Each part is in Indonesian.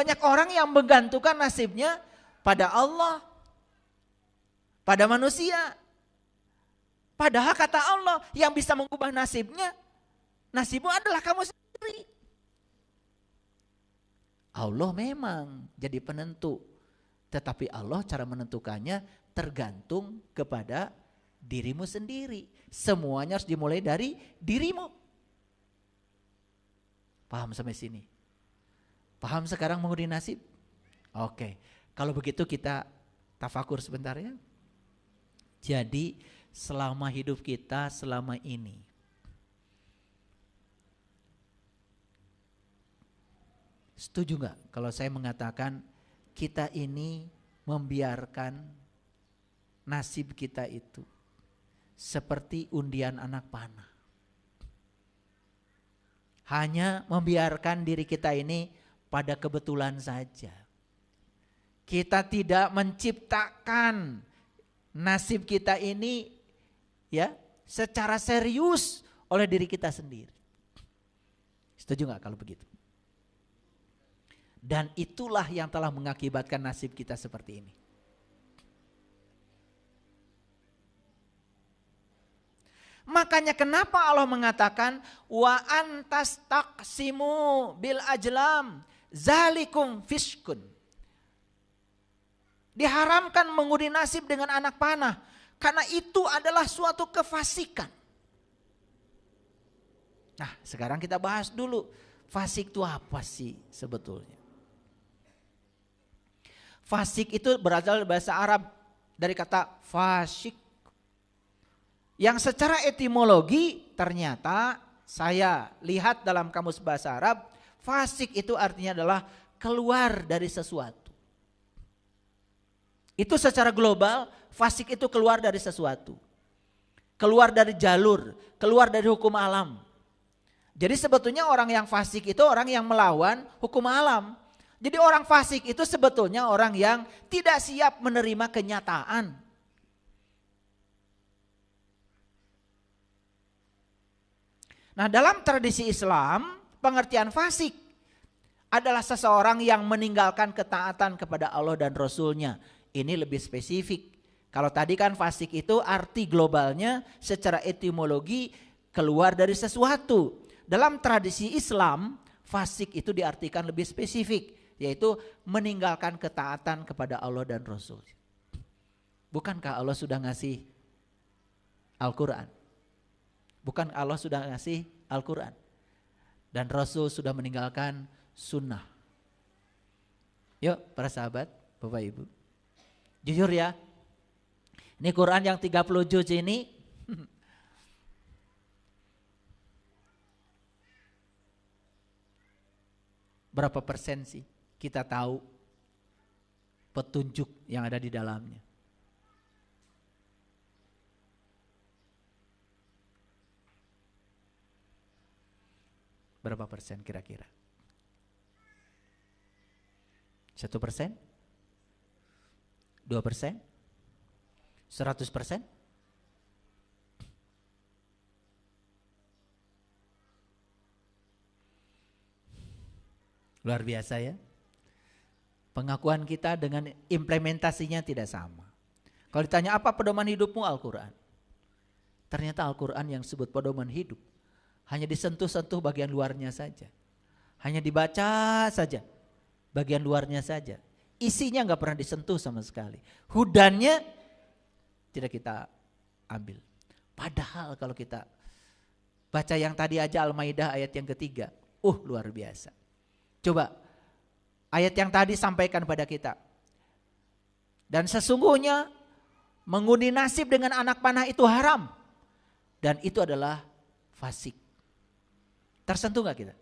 Banyak orang yang menggantungkan nasibnya pada Allah, pada manusia. Padahal kata Allah yang bisa mengubah nasibnya, nasibmu adalah kamu sendiri. Allah memang jadi penentu, tetapi Allah cara menentukannya tergantung kepada dirimu sendiri. Semuanya harus dimulai dari dirimu. Paham sampai sini? Paham sekarang mengundi nasib? Oke, kalau begitu kita tafakur sebentar ya. Jadi selama hidup kita selama ini, setuju gak kalau saya mengatakan kita ini membiarkan nasib kita itu seperti undian anak panah. Hanya membiarkan diri kita ini pada kebetulan saja. Kita tidak menciptakan nasib kita ini ya secara serius oleh diri kita sendiri. Setuju gak kalau begitu? Dan itulah yang telah mengakibatkan nasib kita seperti ini. Makanya kenapa Allah mengatakan wa antas taqsimu bil ajlam zalikum fiskun. Diharamkan mengundi nasib dengan anak panah karena itu adalah suatu kefasikan. Nah, sekarang kita bahas dulu fasik itu apa sih sebetulnya? Fasik itu berasal dari bahasa Arab dari kata fasik. Yang secara etimologi ternyata saya lihat dalam kamus bahasa Arab, fasik itu artinya adalah keluar dari sesuatu. Itu secara global, fasik itu keluar dari sesuatu. Keluar dari jalur, keluar dari hukum alam. Jadi sebetulnya orang yang fasik itu orang yang melawan hukum alam. Jadi orang fasik itu sebetulnya orang yang tidak siap menerima kenyataan. Nah, dalam tradisi Islam, pengertian fasik adalah seseorang yang meninggalkan ketaatan kepada Allah dan Rasul-Nya. Ini lebih spesifik. Kalau tadi kan fasik itu arti globalnya secara etimologi keluar dari sesuatu. Dalam tradisi Islam, fasik itu diartikan lebih spesifik, yaitu meninggalkan ketaatan kepada Allah dan Rasul. Bukankah Allah sudah ngasih Al-Quran? Bukan Allah sudah ngasih Al-Quran dan Rasul sudah meninggalkan sunnah. Yuk para sahabat, Bapak Ibu, jujur ya, ini Quran yang 30 juz ini berapa persen sih kita tahu petunjuk yang ada di dalamnya? Berapa persen kira-kira? 1%? 2%? 100%? Luar biasa ya. Pengakuan kita dengan implementasinya tidak sama. Kalau ditanya apa pedoman hidupmu, Al-Quran. Ternyata Al-Quran yang disebut pedoman hidup hanya disentuh-sentuh bagian luarnya saja. Hanya dibaca saja bagian luarnya saja. Isinya gak pernah disentuh sama sekali. Hudannya tidak kita ambil. Padahal kalau kita baca yang tadi aja Al-Maidah ayat yang ketiga. Luar biasa. Coba ayat yang tadi sampaikan pada kita. Dan sesungguhnya mengundi nasib dengan anak panah itu haram. Dan itu adalah fasik. Tersentuh gak kita?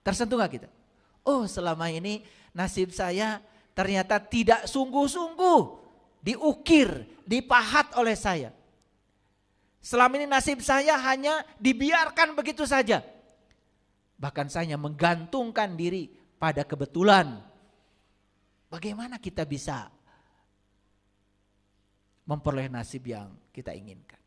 Tersentuh gak kita? Selama ini nasib saya ternyata tidak sungguh-sungguh diukir, dipahat oleh saya. Selama ini nasib saya hanya dibiarkan begitu saja. Bahkan saya menggantungkan diri pada kebetulan. Bagaimana kita bisa memperoleh nasib yang kita inginkan?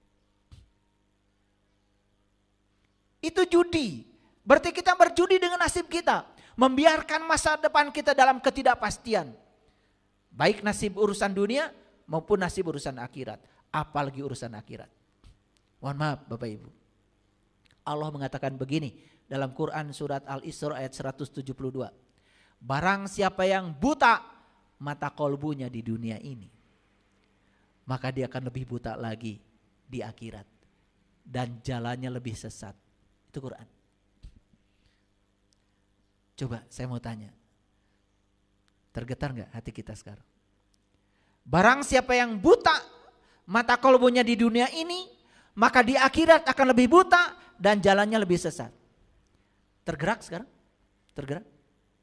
Itu judi. Berarti kita berjudi dengan nasib kita. membiarkan masa depan kita dalam ketidakpastian. Baik nasib urusan dunia maupun nasib urusan akhirat. Apalagi urusan akhirat. Mohon maaf Bapak Ibu. Allah mengatakan begini dalam Quran surat Al-Isra ayat 172. Barang siapa yang buta mata kolbunya di dunia ini, maka dia akan lebih buta lagi di akhirat. Dan jalannya lebih sesat. Itu Quran. Coba saya mau tanya. Tergetar gak hati kita sekarang? Barang siapa yang buta mata kolbunya di dunia ini, maka di akhirat akan lebih buta dan jalannya lebih sesat. Tergerak sekarang? Tergerak?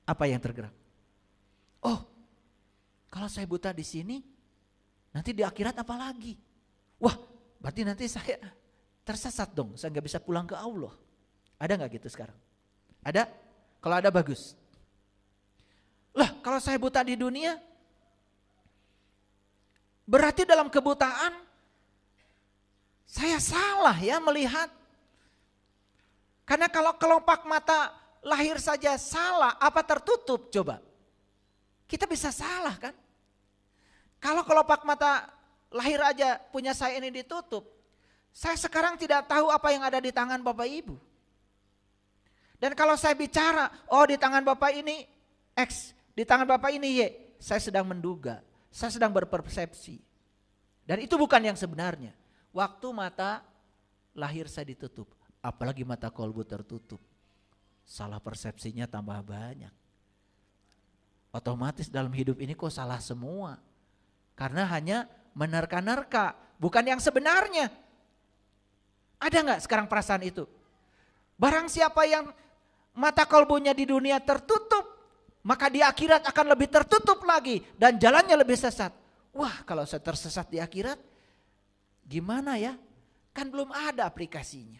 Apa yang tergerak? Oh, kalau saya buta di sini, nanti di akhirat apa lagi? Wah, berarti nanti saya tersesat dong, saya gak bisa pulang ke Allah. Ada gak gitu sekarang? Ada? Kalau ada bagus. Lah kalau saya buta di dunia, berarti dalam kebutaan saya salah ya melihat. Karena kalau kelopak mata lahir saja salah, apa tertutup coba? Kita bisa salah kan? Kalau kelopak mata lahir aja punya saya ini ditutup, saya sekarang tidak tahu apa yang ada di tangan Bapak Ibu. Dan kalau saya bicara, oh di tangan Bapak ini X, di tangan Bapak ini Y, saya sedang menduga, saya sedang berpersepsi. Dan itu bukan yang sebenarnya. Waktu mata lahir saya ditutup, apalagi mata kolbu tertutup, salah persepsinya tambah banyak. Otomatis dalam hidup ini kok salah semua. Karena hanya menerka-nerka, bukan yang sebenarnya. Ada gak sekarang perasaan itu? Barang siapa yang mata kolbunya di dunia tertutup, maka di akhirat akan lebih tertutup lagi dan jalannya lebih sesat. Wah, kalau saya tersesat di akhirat, gimana ya? Kan belum ada aplikasinya.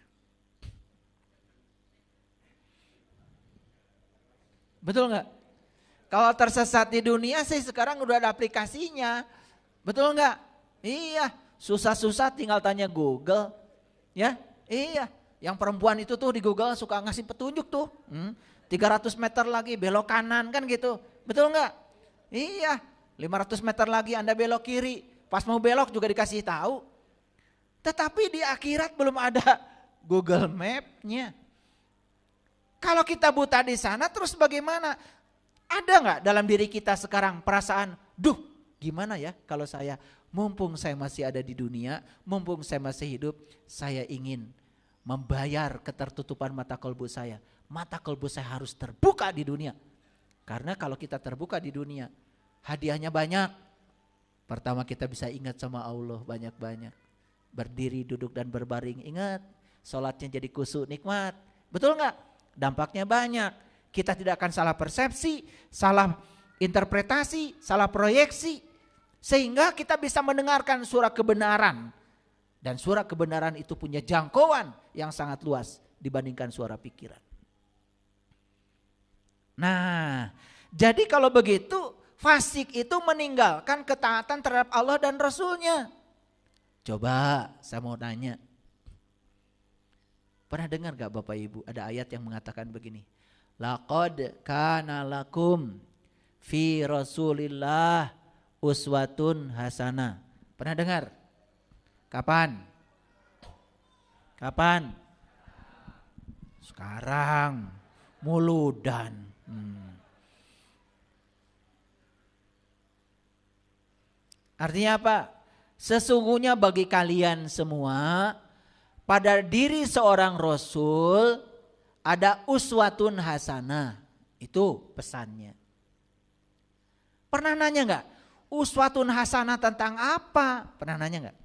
Betul nggak? Kalau tersesat di dunia sih sekarang udah ada aplikasinya. Betul nggak? Iya, susah-susah tinggal tanya Google. Ya, iya. Yang perempuan itu tuh di Google suka ngasih petunjuk tuh. 300 meter lagi belok kanan kan gitu. Betul nggak? Iya. 500 meter lagi Anda belok kiri. Pas mau belok juga dikasih tahu. Tetapi di akhirat belum ada Google Map-nya. Kalau kita buta di sana terus bagaimana? Ada nggak dalam diri kita sekarang perasaan, duh gimana ya kalau saya, mumpung saya masih ada di dunia, mumpung saya masih hidup, saya ingin membayar ketertutupan mata kolbu saya. Mata kolbu saya harus terbuka di dunia. Karena kalau kita terbuka di dunia, hadiahnya banyak. Pertama kita bisa ingat sama Allah banyak-banyak. Berdiri, duduk dan berbaring, ingat. Sholatnya jadi khusyuk, nikmat. Betul gak? Dampaknya banyak. Kita tidak akan salah persepsi, salah interpretasi, salah proyeksi. Sehingga kita bisa mendengarkan suara kebenaran. Dan suara kebenaran itu punya jangkauan yang sangat luas dibandingkan suara pikiran. Nah, jadi kalau begitu fasik itu meninggalkan ketaatan terhadap Allah dan Rasulnya. Coba saya mau tanya. Pernah dengar gak Bapak Ibu ada ayat yang mengatakan begini. Laqad kana lakum fi Rasulillah uswatun hasanah. Pernah dengar? Kapan? Kapan? Sekarang. Muludan. Artinya apa? Sesungguhnya bagi kalian semua, pada diri seorang Rasul ada uswatun hasanah. Itu pesannya. Pernah nanya gak? Uswatun hasanah tentang apa? Pernah nanya gak?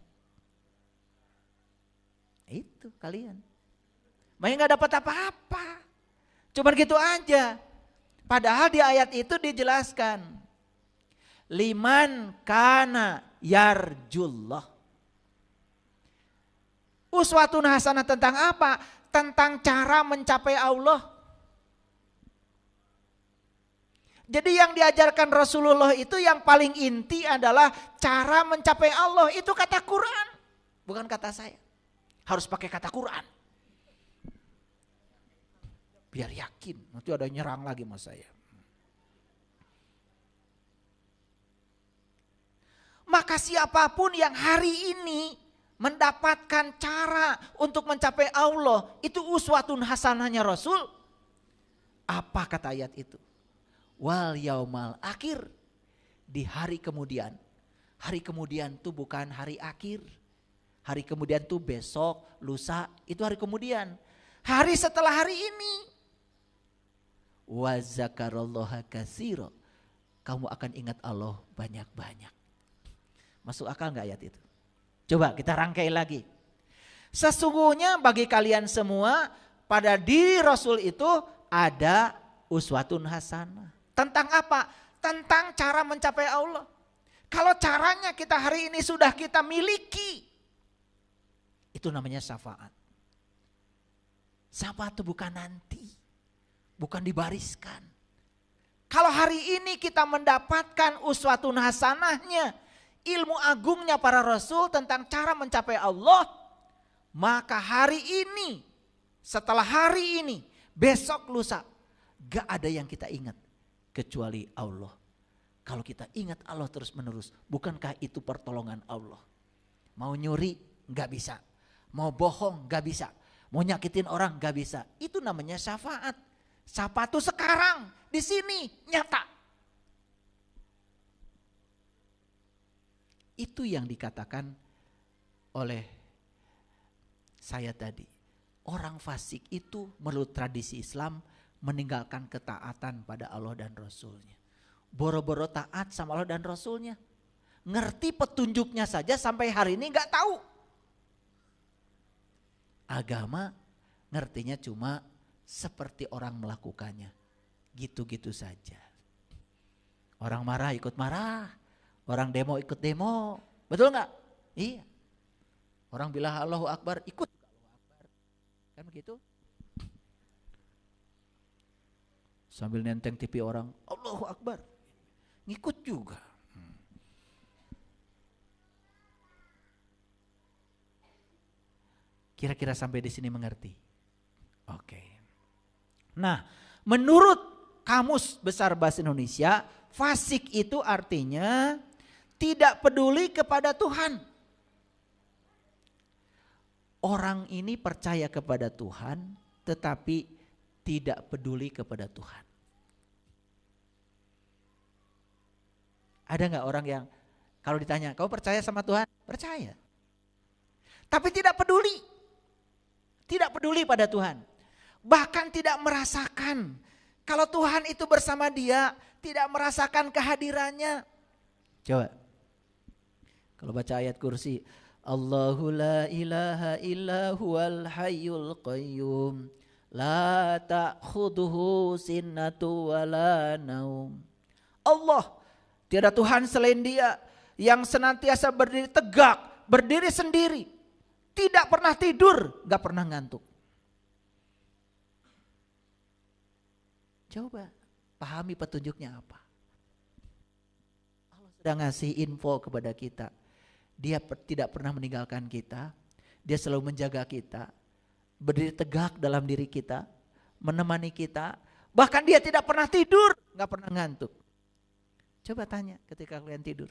Itu kalian. Makanya gak dapat apa-apa. Cuma gitu aja. Padahal di ayat itu dijelaskan. Liman kana yarjullah. Uswatun hasanah tentang apa? Tentang cara mencapai Allah. Jadi yang diajarkan Rasulullah itu yang paling inti adalah cara mencapai Allah. Itu kata Quran. Bukan kata saya. Harus pakai kata Quran. Biar yakin, nanti ada nyerang lagi sama saya. Maka siapapun yang hari ini mendapatkan cara untuk mencapai Allah, itu uswatun hasanahnya Rasul. Apa kata ayat itu? Wal yaumal akhir, di hari kemudian. Hari kemudian itu bukan hari akhir. Hari kemudian itu besok, lusa, itu hari kemudian. Hari setelah hari ini. Wa zakarallaha katsira. Kamu akan ingat Allah banyak-banyak. Masuk akal enggak ayat itu? Coba kita rangkai lagi. Sesungguhnya bagi kalian semua, pada diri Rasul itu ada uswatun hasanah. Tentang apa? Tentang cara mencapai Allah. Kalau caranya kita hari ini sudah kita miliki, itu namanya syafaat. Syafaat itu bukan nanti, bukan dibariskan. Kalau hari ini kita mendapatkan uswatun hasanahnya, ilmu agungnya para Rasul tentang cara mencapai Allah, maka hari ini, setelah hari ini, besok lusa, gak ada yang kita ingat kecuali Allah. Kalau kita ingat Allah terus menerus, bukankah itu pertolongan Allah? Mau nyuri gak bisa, mau bohong gak bisa, mau nyakitin orang gak bisa. Itu namanya syafaat. Syafaat itu sekarang, di sini, nyata. Itu yang dikatakan oleh saya tadi. Orang fasik itu menurut tradisi Islam meninggalkan ketaatan pada Allah dan Rasulnya. Boro-boro taat sama Allah dan Rasulnya. Ngerti petunjuknya saja sampai hari ini gak tahu. Agama ngertinya cuma seperti orang melakukannya. Gitu-gitu saja. Orang marah ikut marah. Orang demo ikut demo. Betul gak? Iya. Orang bilang Allahu Akbar ikut Allahu Akbar. Kan begitu? Sambil nenteng TV orang, Allahu Akbar. Ngikut juga. Kira-kira sampai di sini mengerti? Oke. Nah, menurut Kamus Besar Bahasa Indonesia, fasik itu artinya tidak peduli kepada Tuhan. Orang ini percaya kepada Tuhan, tetapi tidak peduli kepada Tuhan. Ada gak orang yang kalau ditanya, kau percaya sama Tuhan? Percaya. Tapi tidak peduli. Tidak peduli pada Tuhan. Bahkan tidak merasakan. Kalau Tuhan itu bersama dia, tidak merasakan kehadirannya. Coba. Kalau baca ayat kursi. Allahu la ilaha illa huwal hayyul qayyum. La ta'khuduhu sinnatu wa la naum. Allah, tiada Tuhan selain dia yang senantiasa berdiri tegak, berdiri sendiri, tidak pernah tidur, gak pernah ngantuk. Coba pahami petunjuknya apa. Allah sudah ngasih info kepada kita. Dia tidak pernah meninggalkan kita, dia selalu menjaga kita, berdiri tegak dalam diri kita, menemani kita. Bahkan dia tidak pernah tidur, gak pernah ngantuk. Coba tanya ketika kalian tidur.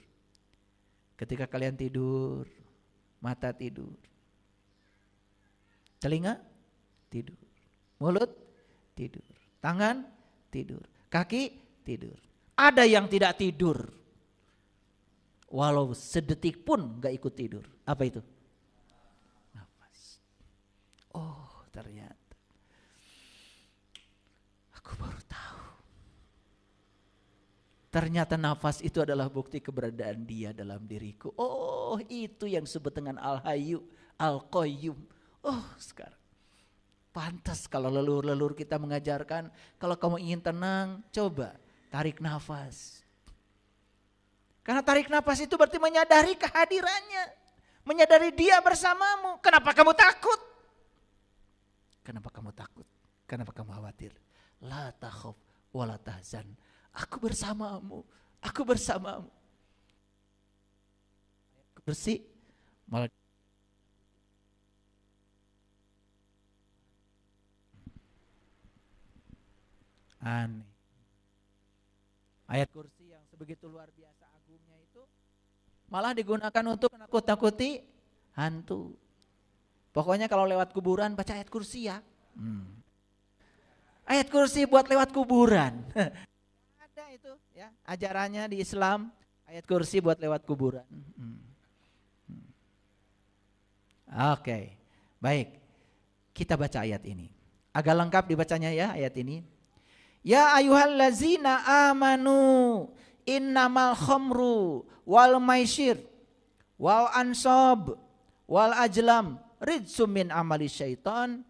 Ketika kalian tidur, mata tidur. Telinga tidur. Mulut tidur. Tangan tidur. Kaki tidur. Ada yang tidak tidur. Walau sedetik pun gak ikut tidur. Apa itu? Oh, ternyata aku baru tahu. Ternyata nafas itu adalah bukti keberadaan dia dalam diriku. Oh, itu yang disebut dengan Al-Hayyu, Al-Qayyum. Oh, sekarang pantas kalau leluhur-leluhur kita mengajarkan, kalau kamu ingin tenang, coba tarik nafas. Karena tarik nafas itu berarti menyadari kehadirannya, menyadari dia bersamamu. Kenapa kamu takut? Kenapa kamu takut? Kenapa kamu khawatir? La takhaf wa la tahzan. Aku bersamamu. Aku bersamamu. Bersih. Malah Aneh. Ayat kursi yang sebegitu luar biasa agungnya itu malah digunakan untuk menakut-nakuti hantu. Pokoknya kalau lewat kuburan baca ayat kursi ya. Ayat kursi buat lewat kuburan. Ada itu ya, ajarannya di Islam, ayat kursi buat lewat kuburan. Oke. Baik. Kita baca ayat ini. Agak lengkap dibacanya ya ayat ini. Ya ayyuhallazina amanu innamal khamru wal maisir wal ansab wal ajlam rijsum min amali syaitan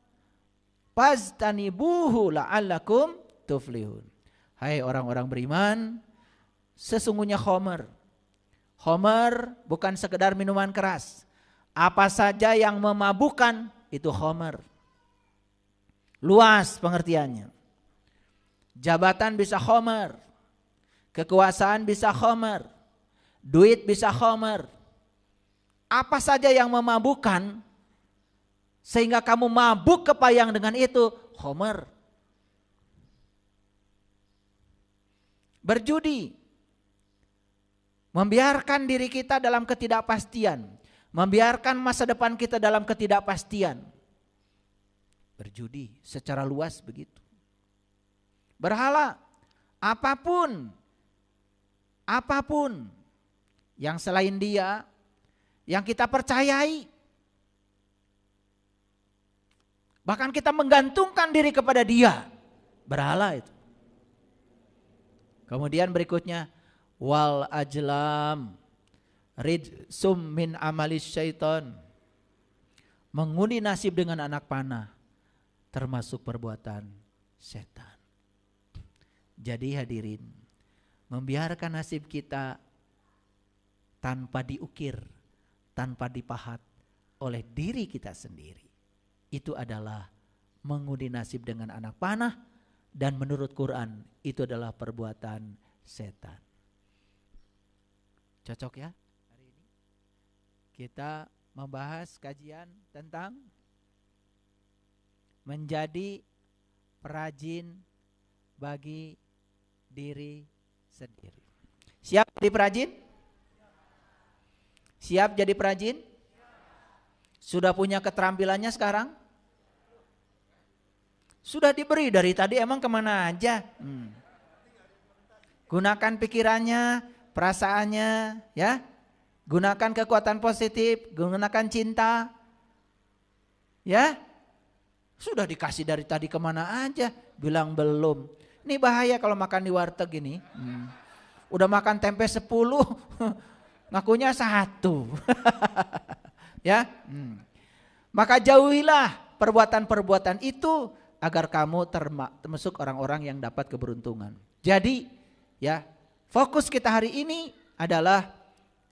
fastanibuhu la'allakum tuflihun. Hai orang-orang beriman, sesungguhnya khamr bukan sekedar minuman keras. Apa saja yang memabukkan itu khamr. Luas pengertiannya. Jabatan bisa khamr, kekuasaan bisa khamr, duit bisa khamr. Apa saja yang memabukkan sehingga kamu mabuk kepayang dengan itu, khamr. Berjudi, membiarkan diri kita dalam ketidakpastian, membiarkan masa depan kita dalam ketidakpastian. Berjudi secara luas begitu. Berhala, apapun yang selain dia, yang kita percayai, bahkan kita menggantungkan diri kepada dia, berhala itu. Kemudian berikutnya, wal ajlam rijsum min amalis syaiton, mengundi nasib dengan anak panah, termasuk perbuatan setan. Jadi hadirin, membiarkan nasib kita tanpa diukir, tanpa dipahat oleh diri kita sendiri, itu adalah mengundi nasib dengan anak panah, dan menurut Quran itu adalah perbuatan setan. Cocok ya? Hari ini kita membahas kajian tentang menjadi perajin bagi diri sendiri. Siap jadi perajin? Siap jadi perajin? Sudah punya keterampilannya sekarang? Sudah diberi dari tadi, emang kemana aja? Gunakan pikirannya, perasaannya, ya. Gunakan kekuatan positif, gunakan cinta, ya. Sudah dikasih dari tadi kemana aja, bilang belum. Ini bahaya kalau makan di warteg ini. Udah makan tempe 10, ngakunya 1. Ya. Maka jauhilah perbuatan-perbuatan itu agar kamu termasuk orang-orang yang dapat keberuntungan. Jadi, ya, fokus kita hari ini adalah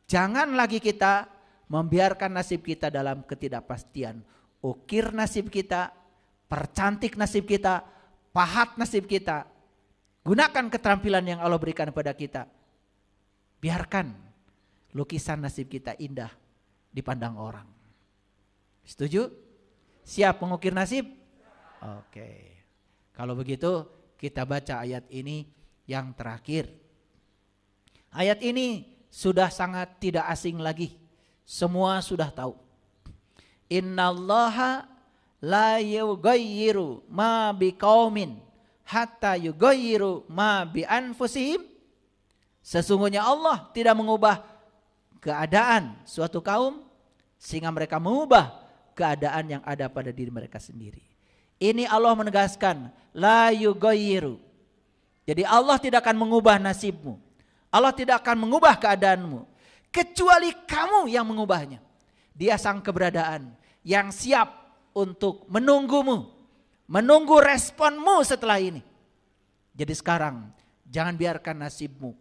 jangan lagi kita membiarkan nasib kita dalam ketidakpastian. Ukir nasib kita, percantik nasib kita, pahat nasib kita. Gunakan keterampilan yang Allah berikan kepada kita. Biarkan lukisan nasib kita indah dipandang orang. Setuju? Siap mengukir nasib? Oke. Kalau begitu kita baca ayat ini yang terakhir. Ayat ini sudah sangat tidak asing lagi. Semua sudah tahu. Innallaha la yughayyiru ma biqaumin hatta yughayyiru ma bi anfusihim. Sesungguhnya Allah tidak mengubah keadaan suatu kaum sehingga mereka mengubah keadaan yang ada pada diri mereka sendiri. Ini Allah menegaskan la yughayyiru. Jadi Allah tidak akan mengubah nasibmu. Allah tidak akan mengubah keadaanmu kecuali kamu yang mengubahnya. Dia sang keberadaan yang siap untuk menunggumu, menunggu responmu setelah ini. Jadi sekarang jangan biarkan nasibmu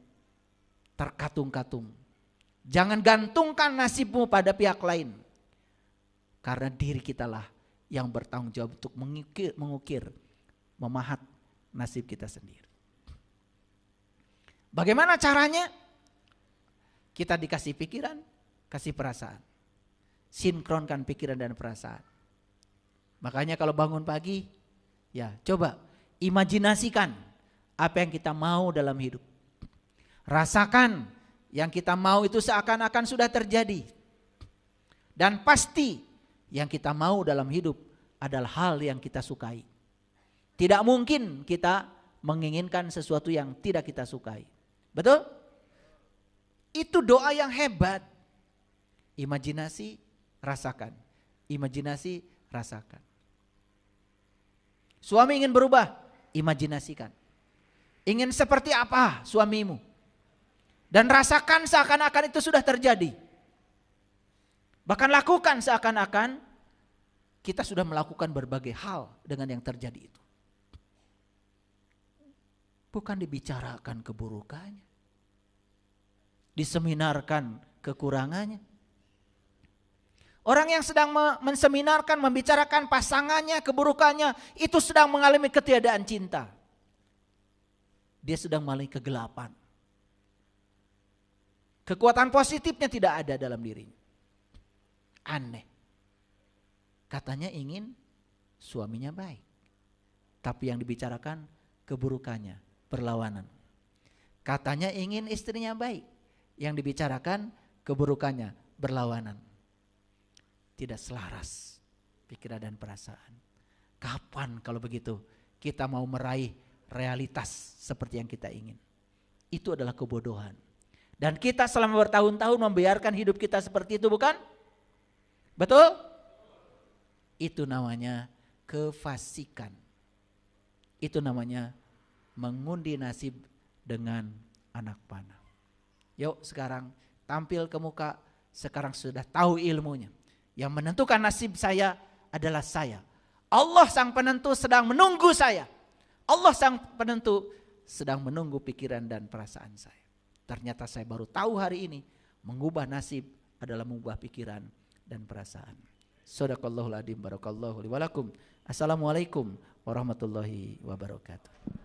terkatung-katung. Jangan gantungkan nasibmu pada pihak lain. Karena diri kitalah yang bertanggung jawab untuk mengukir, memahat nasib kita sendiri. Bagaimana caranya? Kita dikasih pikiran, kasih perasaan. Sinkronkan pikiran dan perasaan. Makanya kalau bangun pagi, ya coba imajinasikan apa yang kita mau dalam hidup. Rasakan yang kita mau itu seakan-akan sudah terjadi. Dan pasti yang kita mau dalam hidup adalah hal yang kita sukai. Tidak mungkin kita menginginkan sesuatu yang tidak kita sukai. Betul? Itu doa yang hebat. Imajinasi, rasakan. Imajinasi, rasakan. Suami ingin berubah, imajinasikan. Ingin seperti apa suamimu? Dan rasakan seakan-akan itu sudah terjadi. Bahkan lakukan seakan-akan kita sudah melakukan berbagai hal dengan yang terjadi itu. Bukan dibicarakan keburukannya. Diseminarkan kekurangannya. Orang yang sedang menseminarkan, membicarakan pasangannya, keburukannya, itu sedang mengalami ketiadaan cinta. Dia sedang mengalami kegelapan. Kekuatan positifnya tidak ada dalam dirinya. Aneh. Katanya ingin suaminya baik. Tapi yang dibicarakan keburukannya, perlawanan. Katanya ingin istrinya baik. Yang dibicarakan keburukannya, berlawanan. Tidak selaras pikiran dan perasaan. Kapan kalau begitu kita mau meraih realitas seperti yang kita ingin? Itu adalah kebodohan. Dan kita selama bertahun-tahun membiarkan hidup kita seperti itu, bukan? Betul? Itu namanya kefasikan. Itu namanya mengundi nasib dengan anak panah. Yuk sekarang tampil ke muka, sekarang sudah tahu ilmunya. Yang menentukan nasib saya adalah saya. Allah sang penentu sedang menunggu saya. Allah sang penentu sedang menunggu pikiran dan perasaan saya. Ternyata saya baru tahu hari ini, mengubah nasib adalah mengubah pikiran dan perasaan. Shadaqallahul adzim, barakallahu li wa lakum. Assalamualaikum warahmatullahi wabarakatuh.